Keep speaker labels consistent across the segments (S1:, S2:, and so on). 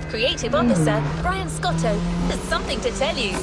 S1: Creative Officer, Brian Scotto, has something to tell you.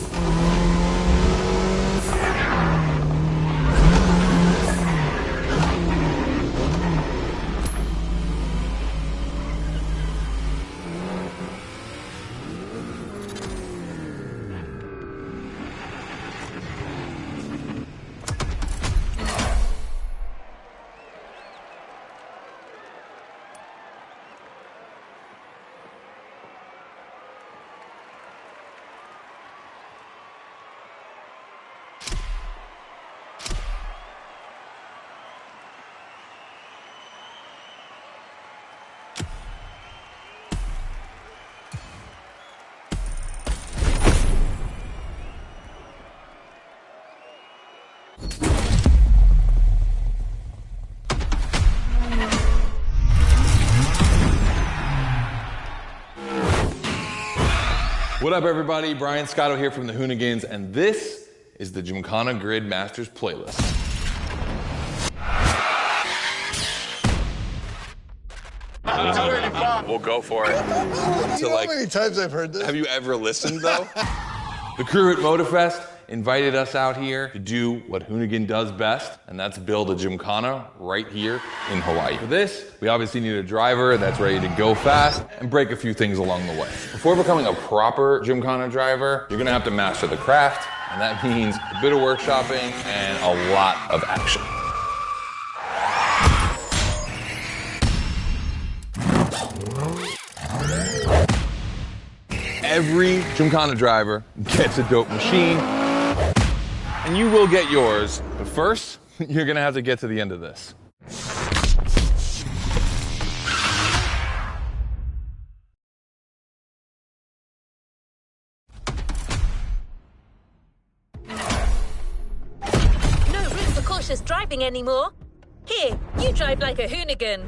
S2: What up, everybody? Brian Scotto here from the Hoonigans, and this is the Gymkhana Grid Masters playlist. We'll go for it.
S3: You know how many times I've heard this?
S2: Have you ever listened, though? The crew at MotorFest invited us out here to do what Hoonigan does best, and that's build a Gymkhana right here in Hawaii. For this, we obviously need a driver that's ready to go fast and break a few things along the way. Before becoming a proper Gymkhana driver, you're gonna have to master the craft, and that means a bit of workshopping and a lot of action. Every Gymkhana driver gets a dope machine, and you will get yours, but first, you're gonna have to get to the end of this.
S1: No room for cautious driving anymore. Here, you drive like a Hoonigan.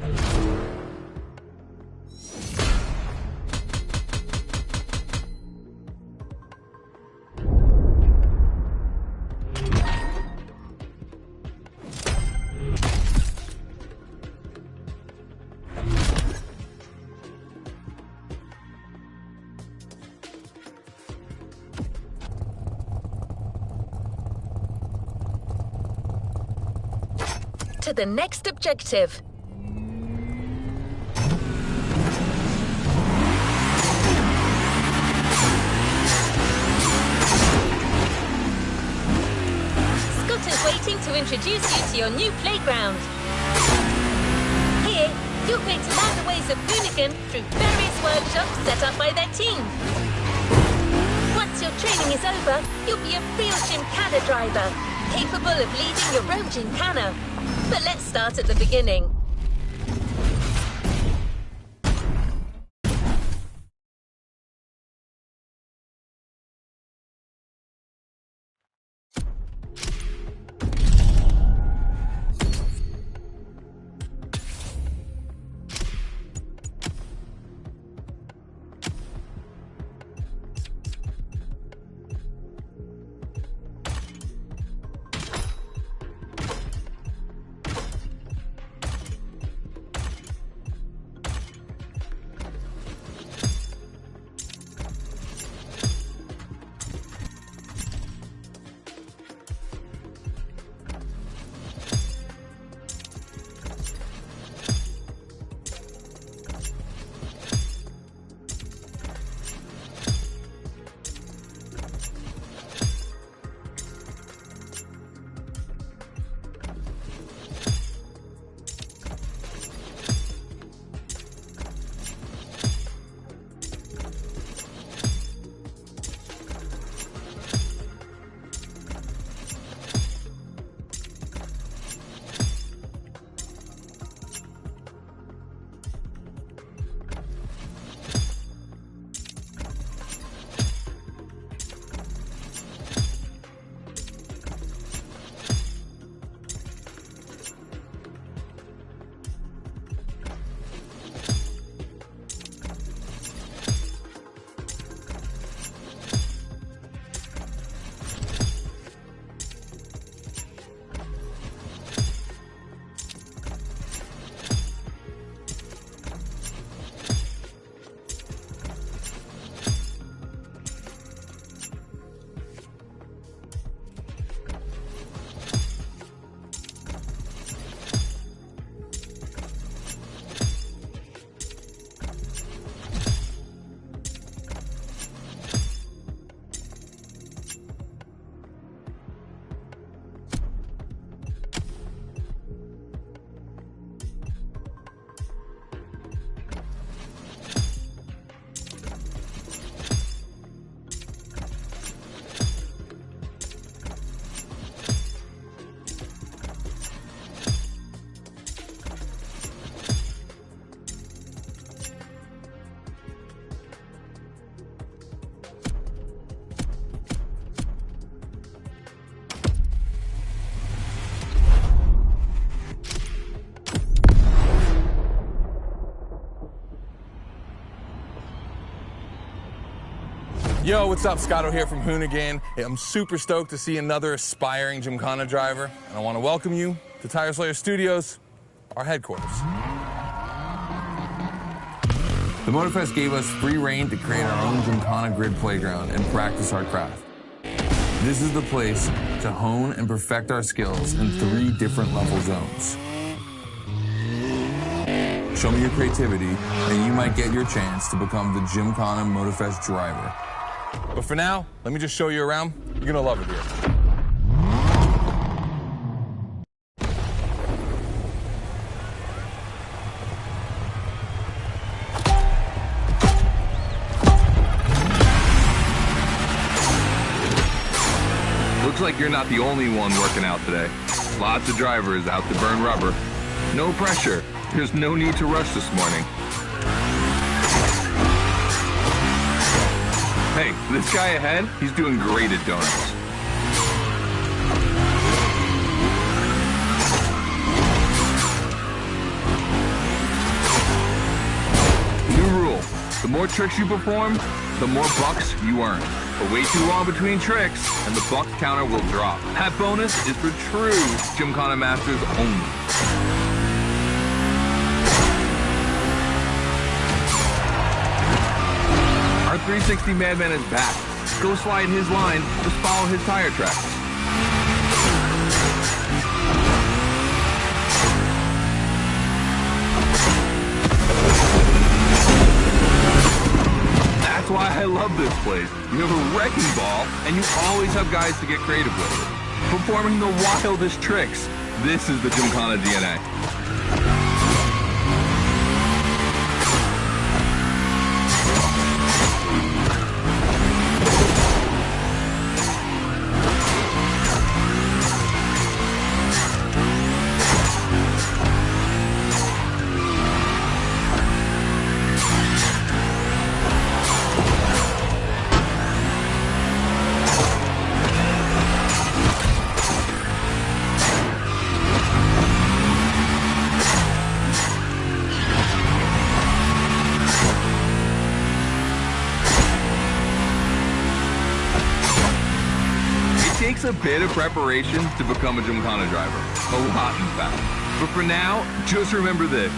S1: To the next objective. Scott is waiting to introduce you to your new playground. Here, you'll get to learn the ways of Hoonigan through various workshops set up by their team. Once your training is over, you'll be a real Gymkhana driver, capable of leading your own Gymkhana. But let's start at the beginning.
S2: Yo, what's up? Scotto here from Hoonigan. Hey, I'm super stoked to see another aspiring Gymkhana driver, and I want to welcome you to Tire Slayer Studios, our headquarters. The MotorFest gave us free reign to create our own Gymkhana grid playground and practice our craft. This is the place to hone and perfect our skills in 3 different level zones. Show me your creativity, and you might get your chance to become the Gymkhana MotorFest driver. But for now, let me just show you around. You're gonna love it here.
S4: Looks like you're not the only one working out today. Lots of drivers out to burn rubber. No pressure. There's no need to rush this morning. Hey, this guy ahead, he's doing great at donuts. New rule, the more tricks you perform, the more bucks you earn. But wait too long between tricks, and the buck counter will drop. That bonus is for true Gymkhana masters only. Our 360 Madman is back. Go slide his line, just follow his tire tracks. That's why I love this place. You have a wrecking ball, and you always have guys to get creative with. Performing the wildest tricks. This is the Gymkhana DNA. It takes a bit of preparation to become a Gymkhana driver. A lot, in fact. But for now, just remember this.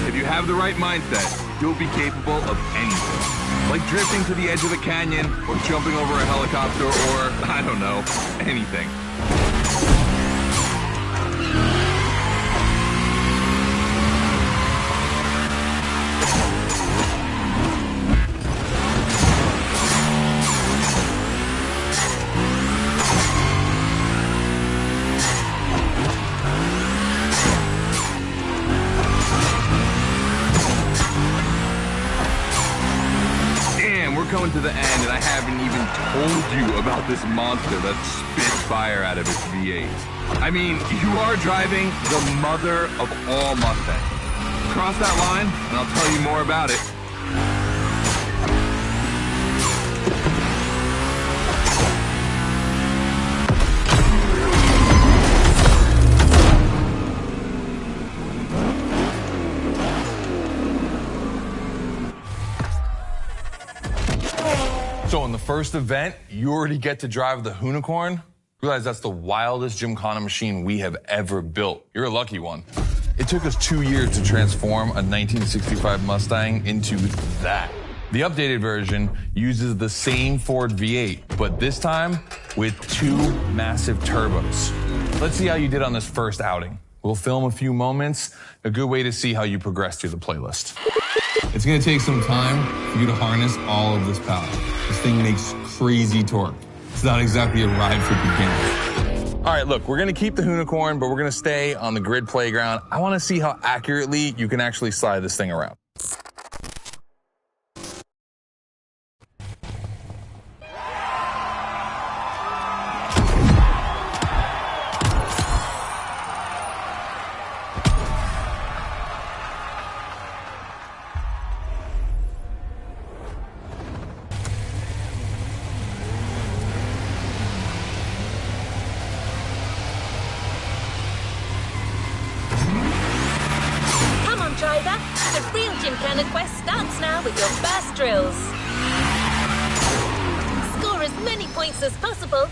S4: If you have the right mindset, you'll be capable of anything. Like drifting to the edge of a canyon, or jumping over a helicopter, or, I don't know, anything. Coming to the end, and I haven't even told you about this monster that spits fire out of its V8. I mean, you are driving the mother of all Mustangs. Cross that line, and I'll tell you more about it.
S2: So in the first event, you already get to drive the Hoonicorn. Realize that's the wildest Gymkhana machine we have ever built. You're a lucky one. It took us 2 years to transform a 1965 Mustang into that. The updated version uses the same Ford V8, but this time with 2 massive turbos. Let's see how you did on this first outing. We'll film a few moments, a good way to see how you progress through the playlist. It's gonna take some time for you to harness all of this power. This thing makes crazy torque. It's not exactly a ride for beginners. All right, look, we're gonna keep the Hoonicorn, but we're gonna stay on the grid playground. I wanna see how accurately you can actually slide this thing around.
S1: Driver, the real Gymkhana quest starts now with your first drills. many points as possible.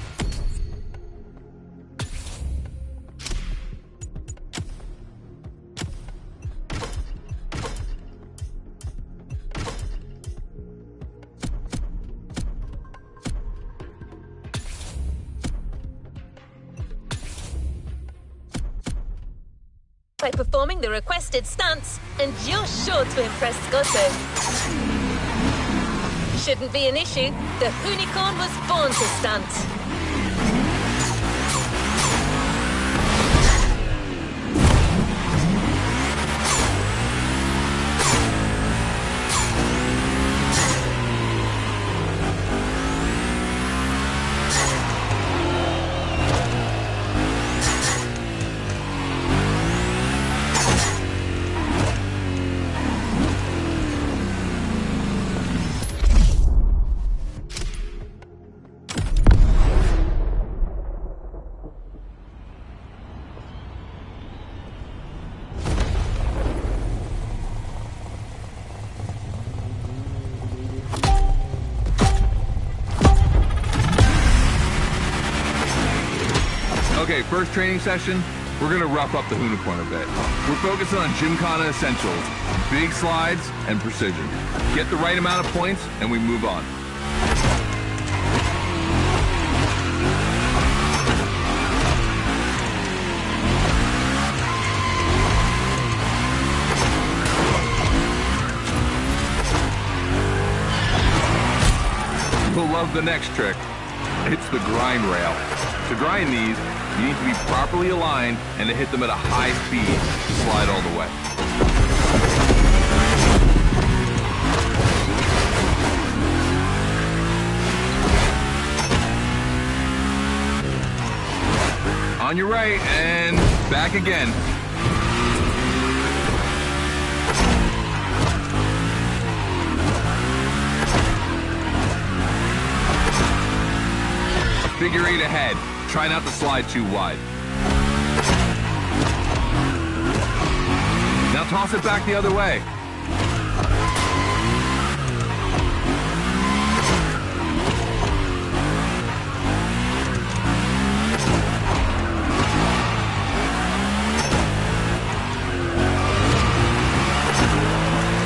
S1: By performing the requested stunts, and you're sure to impress Scotto. Shouldn't be an issue. The Unicorn was born to stunt.
S4: Okay, first training session, we're gonna rough up the Unicorn a bit. We're focusing on Gymkhana essentials, big slides, and precision. Get the right amount of points, and we move on. You'll love the next trick. It's the grind rail. To grind these, you need to be properly aligned and to hit them at a high speed to slide all the way. On your right and back again. Figure eight ahead. Try not to slide too wide. Now toss it back the other way.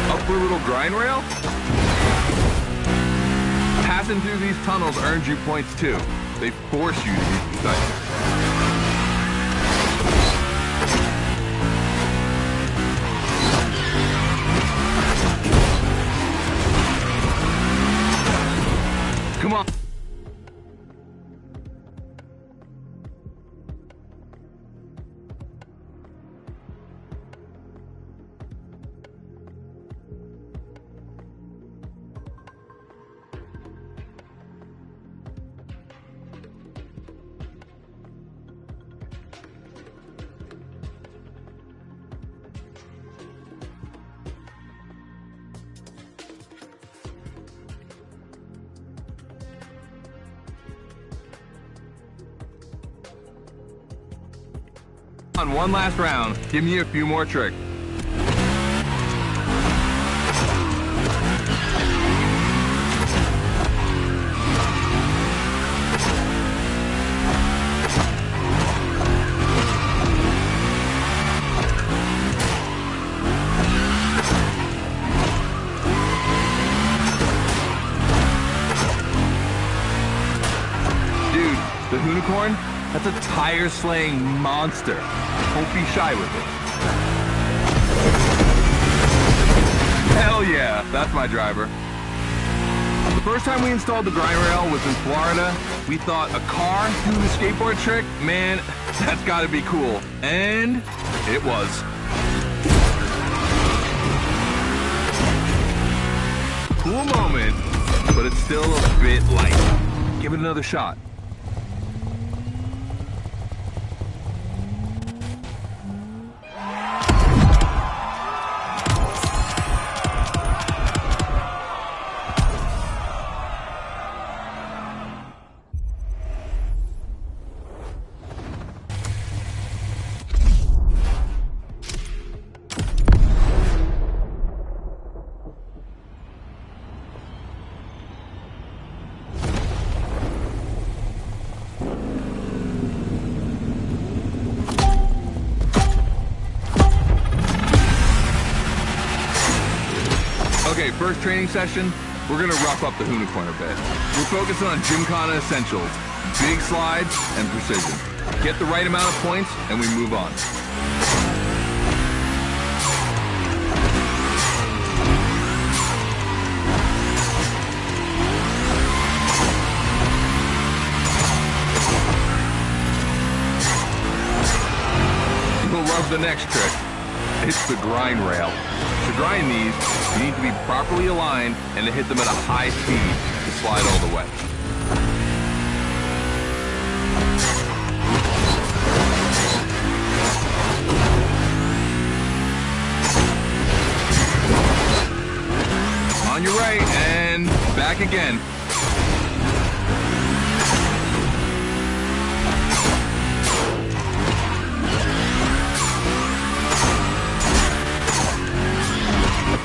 S4: Up for a little grind rail? Passing through these tunnels earns you points too. They force you to be precise. Come on. On one last round, give me a few more tricks. Dude, the Unicorn? That's a tire-slaying monster. Don't be shy with it. Hell yeah, that's my driver. The first time we installed the grind rail was in Florida. We thought a car doing the skateboard trick, man, that's gotta be cool. And it was. Cool moment, but it's still a bit light. Give it another shot. Okay, first training session, we're gonna rough up the Hoonicorn a bit. We're focusing on Gymkhana essentials, big slides, and precision. Get the right amount of points, and we move on. You'll love the next trick. It's the grind rail. To grind these, you need to be properly aligned and to hit them at a high speed to slide all the way. On your right, and back again.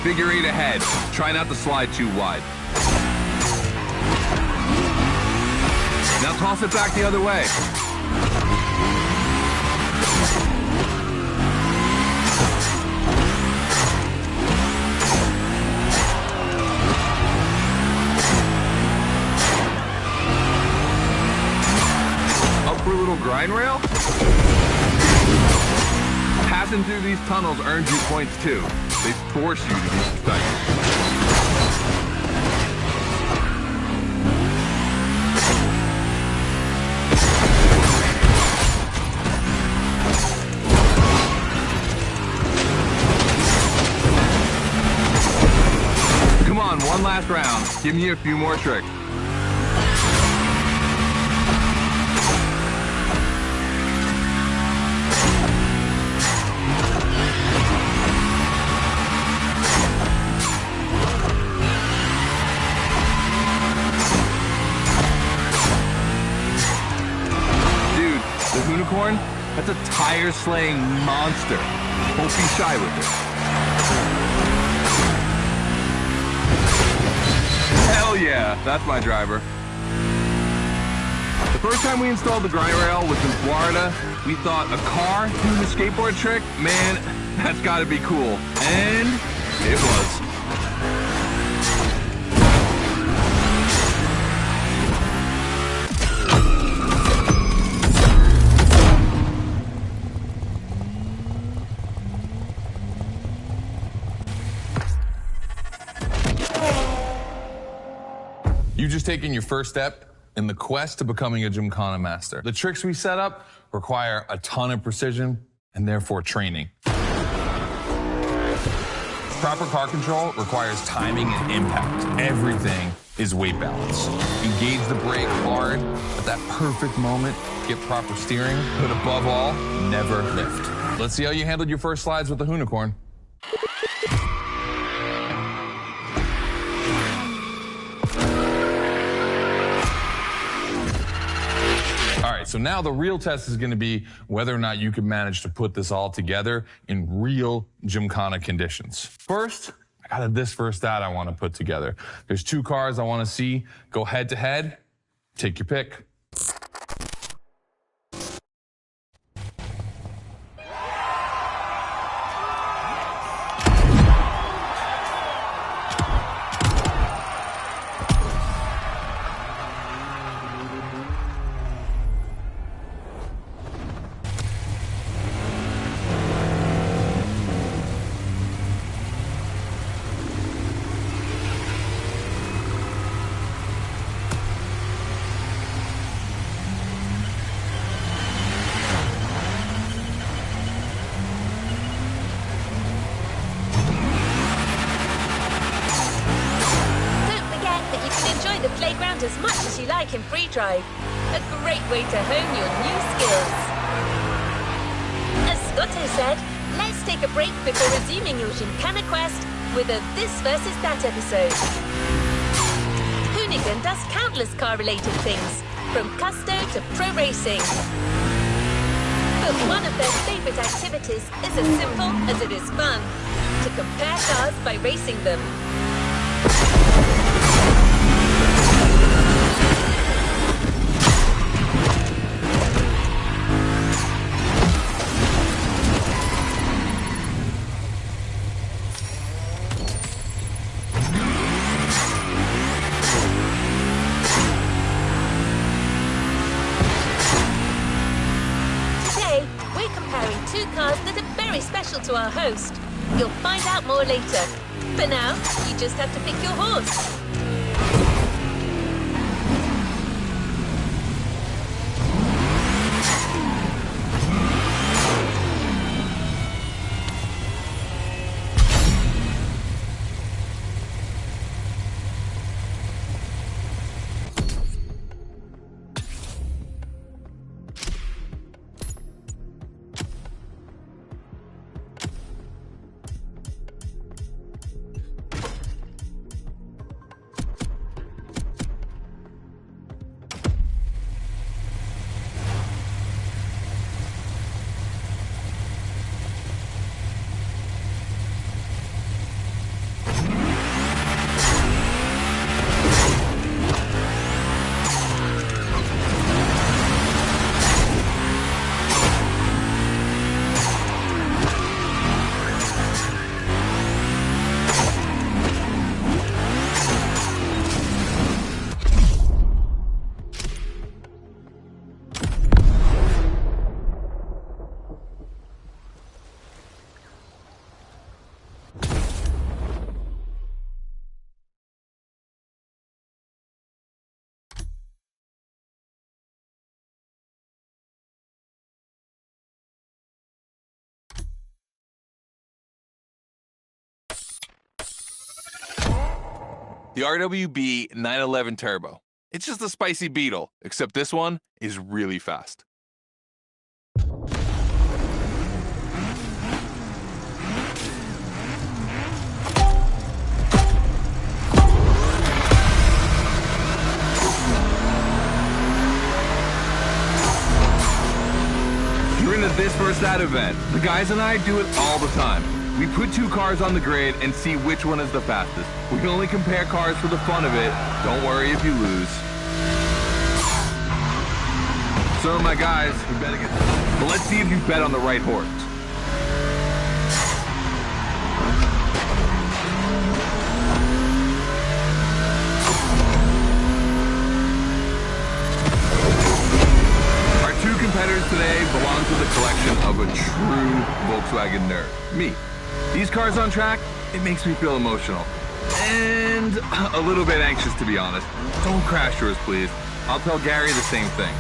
S4: Figure 8 ahead. Try not to slide too wide. Now toss it back the other way. Up for a little grind rail? Passing through these tunnels earns you points too. They force you to be precise. Come on, one last round. Give me a few more tricks. Hoonicorn, that's a tire-slaying monster. Don't be shy with it. Hell yeah, that's my driver. The first time we installed the grind rail was in Florida. We thought a car doing a skateboard trick? Man, that's gotta be cool. And it was.
S2: You've just taken your first step in the quest to becoming a Gymkhana master. The tricks we set up require a ton of precision and therefore training. Proper car control requires timing and impact. Everything is weight balance. Engage the brake hard at that perfect moment, get proper steering, but above all, never lift. Let's see how you handled your first slides with the Hoonicorn. All right, so now the real test is going to be whether or not you can manage to put this all together in real Gymkhana conditions. First, I got this first stat I want to put together. There's 2 cars I want to see go head to head. Take your pick.
S1: As much as you like in free drive. A great way to hone your new skills. As Scotto said, let's take a break before resuming your Gymkhana quest with a This versus That episode. Hoonigan does countless car-related things, from custo to pro racing. But one of their favorite activities is as simple as it is fun, to compare cars by racing them. very special to our host. You'll find out more later. For now, you just have to pick your horse.
S4: The RWB 911 Turbo. It's just a spicy Beetle, except this one is really fast. You're into this versus that event. The guys and I do it all the time. We put two cars on the grid and see which one is the fastest. We can only compare cars for the fun of it. Don't worry if you lose. So my guys, we bet against them. But let's see if you bet on the right horse. Our two competitors today belong to the collection of a true Volkswagen nerd, me. These cars on track, it makes me feel emotional. And a little bit anxious, to be honest. Don't crash yours, please. I'll tell Gary the same thing.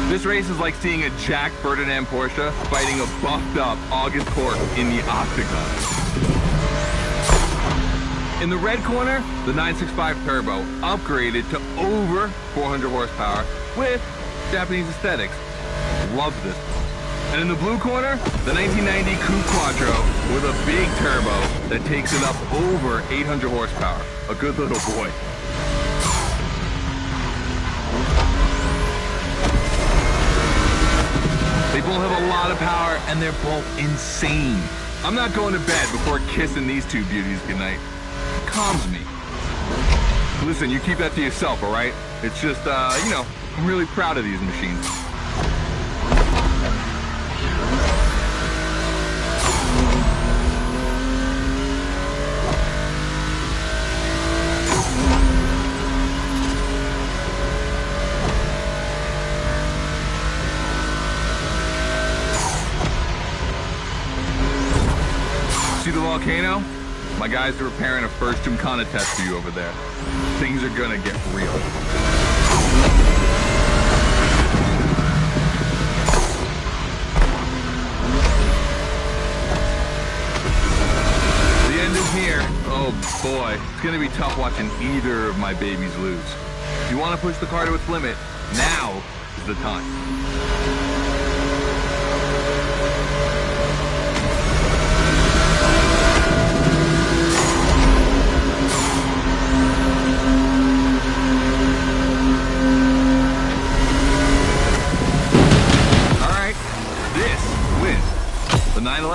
S4: This race is like seeing a Jack Ferdinand Porsche fighting a buffed-up August Cork in the octagon. In the red corner, the 965 Turbo, upgraded to over 400 horsepower with Japanese aesthetics. Love this one. And in the blue corner, the 1990 Coupe Quattro with a big turbo that takes it up over 800 horsepower. A good little boy. They both have a lot of power, and they're both insane. I'm not going to bed before kissing these two beauties goodnight. It calms me. Listen, you keep that to yourself, all right? It's just, you know, I'm really proud of these machines. See the volcano? My guys are preparing a first Gymkhana test for you over there. Things are gonna get real. The end is here. Oh boy, it's gonna be tough watching either of my babies lose. If you want to push the car to its limit, now is the time.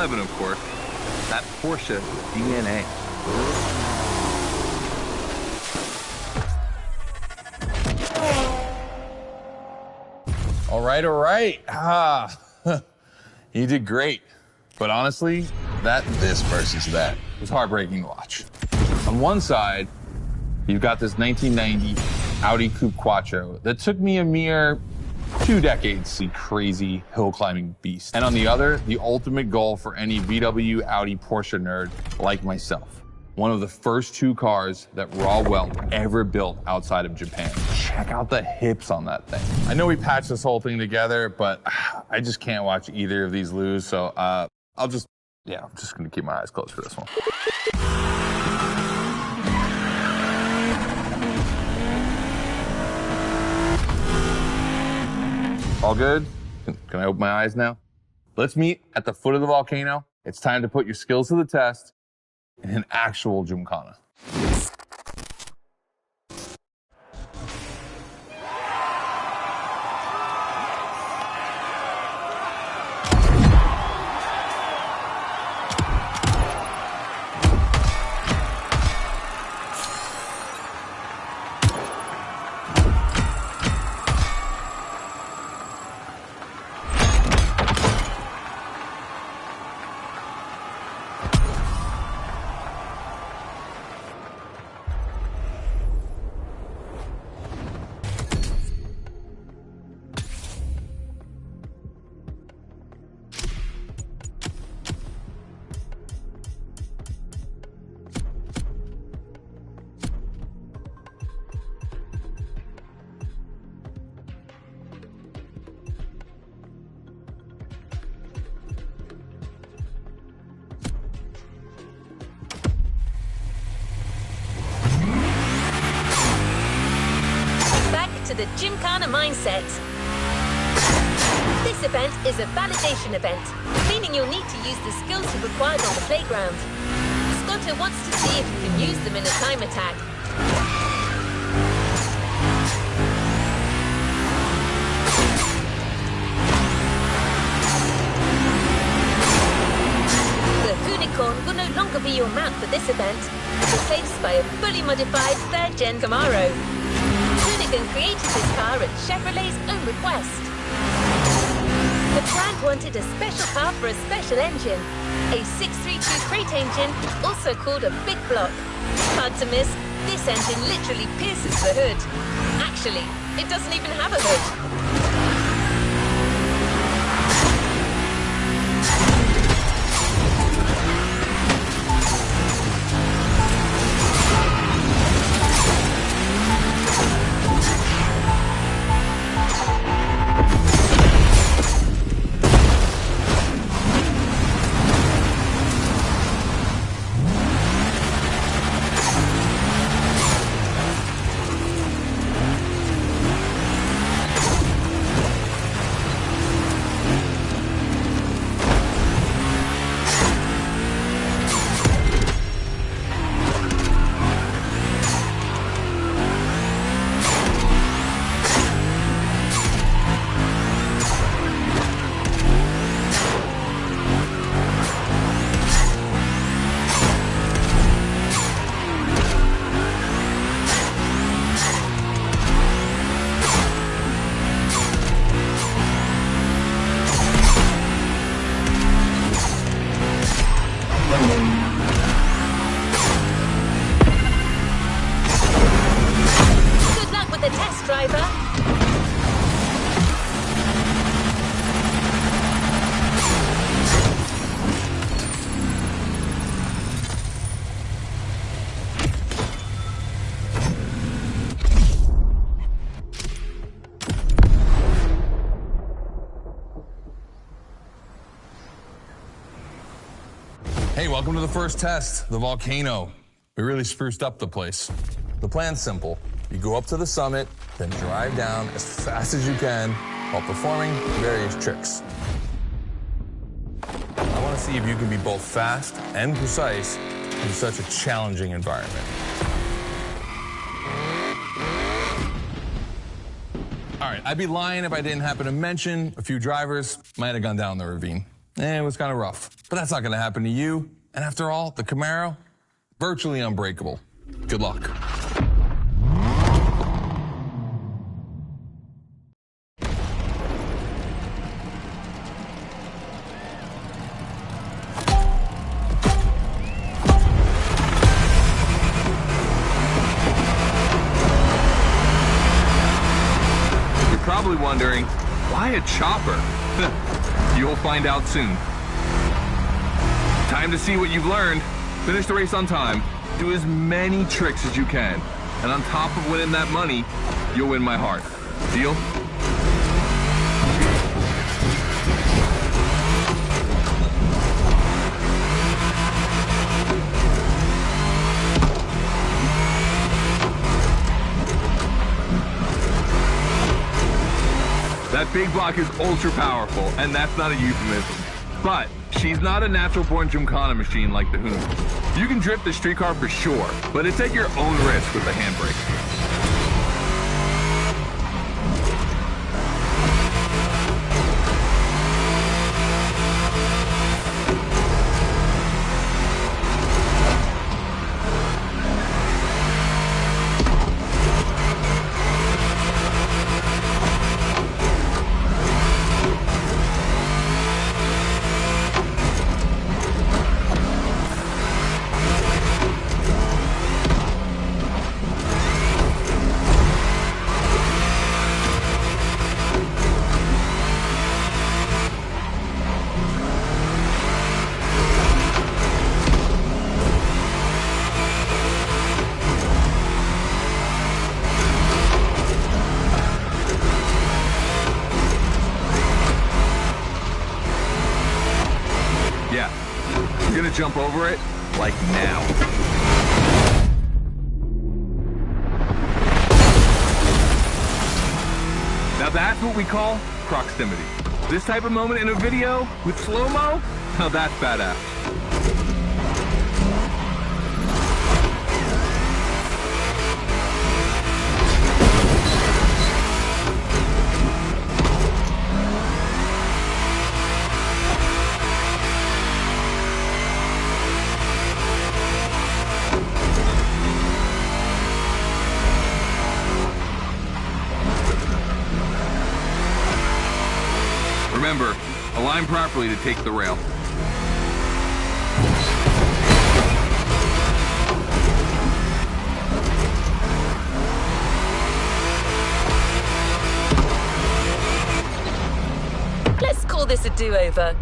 S4: 911, of course. That Porsche DNA.
S2: All right. You did great. But honestly, this versus that was heartbreaking to watch. On one side, you've got this 1990 Audi Coupe Quattro that took me a mere 2 decades to see crazy hill climbing beast. And on the other, the ultimate goal for any VW, Audi, Porsche nerd like myself. One of the first 2 cars that Raw Welt ever built outside of Japan. Check out the hips on that thing. I know we patched this whole thing together, but I just can't watch either of these lose, so I'm just gonna keep my eyes closed for this one. All good? Can I open my eyes now? Let's meet at the foot of the volcano. It's time to put your skills to the test in an actual Gymkhana.
S1: The Gymkhana mindset. This event is a validation event, meaning you'll need to use the skills you required on the playground. Scotto wants to see if you can use them in a time attack. The Unicorn will no longer be your mount for this event, replaced by a fully modified 3rd Gen Camaro. Hoonigan created this car at Chevrolet's own request. The brand wanted a special car for a special engine, a 632 crate engine, also called a big block. Hard to miss, this engine literally pierces the hood. Actually, it doesn't even have a hood.
S2: Hey, welcome to the first test, the volcano. We really spruced up the place. The plan's simple. You go up to the summit, then drive down as fast as you can while performing various tricks. I want to see if you can be both fast and precise in such a challenging environment. All right, I'd be lying if I didn't happen to mention a few drivers might have gone down the ravine. it was kind of rough. But that's not going to happen to you. And after all, the Camaro, virtually unbreakable. Good luck.
S4: Probably wondering, why a chopper? You'll find out soon. Time to see what you've learned. Finish the race on time, do as many tricks as you can, and on top of winning that money, you'll win my heart. Deal? That big block is ultra powerful, and that's not a euphemism. But she's not a natural-born Gymkhana machine like the Hoonigan. You can drift the street car for sure, but it's at your own risk with the handbrake. We're gonna jump over it, like now. Now that's what we call proximity. This type of moment in a video with slow-mo, now that's badass. Remember, align properly to take the rail.
S1: Let's call this a do-over.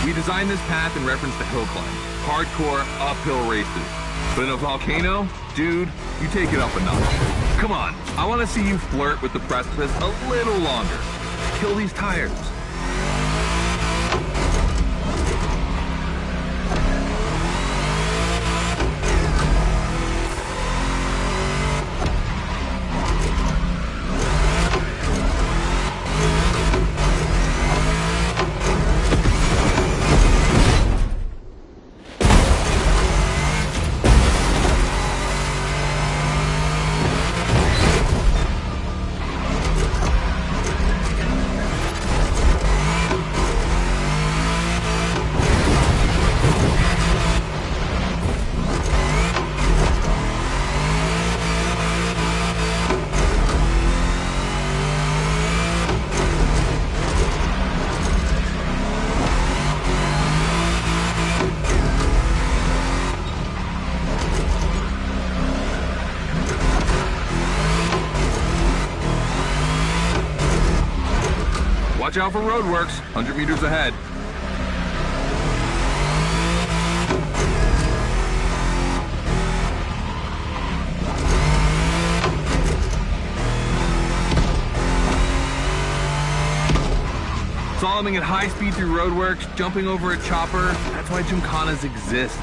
S4: We designed this path in reference to hill climb, hardcore uphill races. But in a volcano, dude, you take it up a notch. Come on, I want to see you flirt with the precipice a little longer. Kill these tires. Watch out for roadworks, 100 meters ahead. Slaloming at high speed through roadworks, jumping over a chopper. That's why Gymkhanas exist.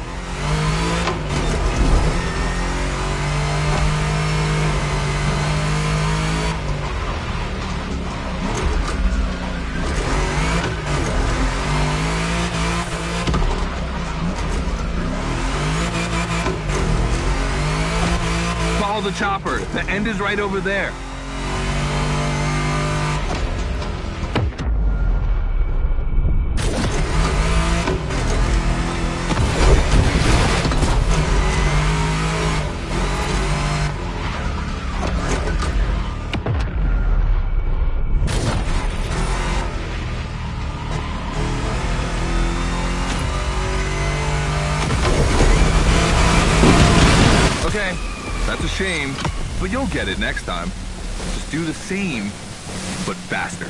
S4: Follow the chopper. The end is right over there. Okay, that's a shame, but you'll get it next time. Just do the same, but faster.